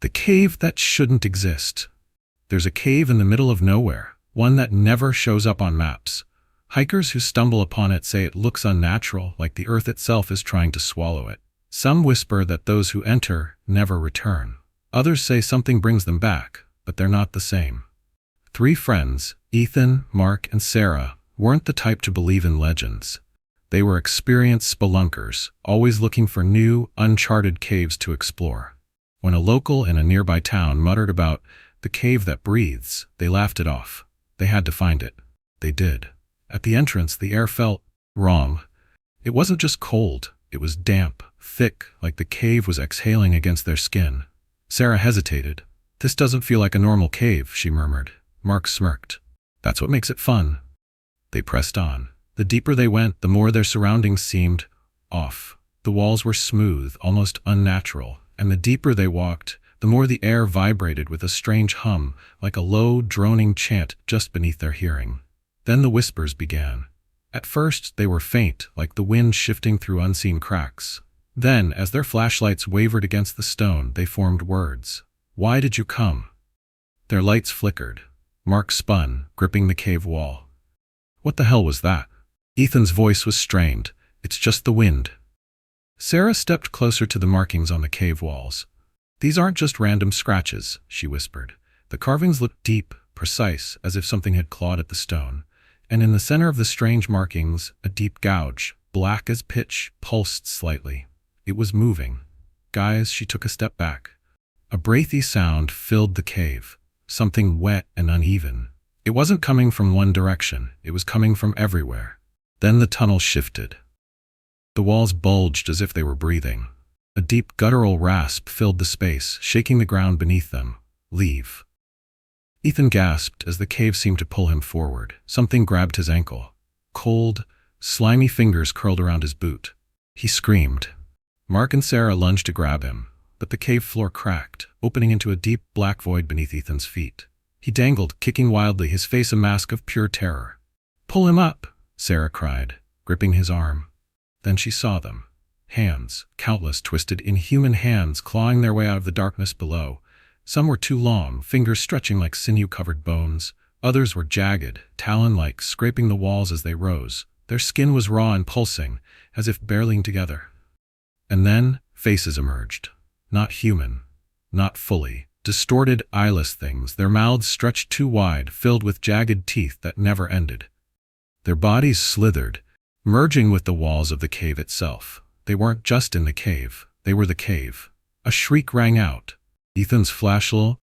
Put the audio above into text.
The cave that shouldn't exist. There's a cave in the middle of nowhere, one that never shows up on maps. Hikers who stumble upon it say it looks unnatural, like the earth itself is trying to swallow it. Some whisper that those who enter never return. Others say something brings them back, but they're not the same. 3 friends, Ethan, Mark, and Sarah, weren't the type to believe in legends. They were experienced spelunkers, always looking for new, uncharted caves to explore. When a local in a nearby town muttered about the cave that breathes, they laughed it off. They had to find it. They did. At the entrance, the air felt wrong. It wasn't just cold, it was damp, thick, like the cave was exhaling against their skin. Sarah hesitated. "This doesn't feel like a normal cave," she murmured. Mark smirked. "That's what makes it fun." They pressed on. The deeper they went, the more their surroundings seemed off. The walls were smooth, almost unnatural, and the deeper they walked, the more the air vibrated with a strange hum, like a low, droning chant just beneath their hearing. Then the whispers began. At first, they were faint, like the wind shifting through unseen cracks. Then, as their flashlights wavered against the stone, they formed words. "Why did you come?" Their lights flickered. Mark spun, gripping the cave wall. "What the hell was that?" Ethan's voice was strained. "It's just the wind." Sarah stepped closer to the markings on the cave walls. "These aren't just random scratches," she whispered. The carvings looked deep, precise, as if something had clawed at the stone. And in the center of the strange markings, a deep gouge, black as pitch, pulsed slightly. It was moving. "Guys," she took a step back. A breathy sound filled the cave, something wet and uneven. It wasn't coming from one direction, it was coming from everywhere. Then the tunnel shifted. The walls bulged as if they were breathing. A deep guttural rasp filled the space, shaking the ground beneath them. "Leave." Ethan gasped as the cave seemed to pull him forward. Something grabbed his ankle. Cold, slimy fingers curled around his boot. He screamed. Mark and Sarah lunged to grab him, but the cave floor cracked, opening into a deep black void beneath Ethan's feet. He dangled, kicking wildly, his face a mask of pure terror. "Pull him up," Sarah cried, gripping his arm. Then she saw them. Hands, countless twisted, inhuman hands clawing their way out of the darkness below. Some were too long, fingers stretching like sinew-covered bones. Others were jagged, talon-like, scraping the walls as they rose. Their skin was raw and pulsing, as if barreling together. And then, faces emerged. Not human. Not fully. Distorted, eyeless things, their mouths stretched too wide, filled with jagged teeth that never ended. Their bodies slithered, merging with the walls of the cave itself. They weren't just in the cave, they were the cave. A shriek rang out. Ethan's flashlight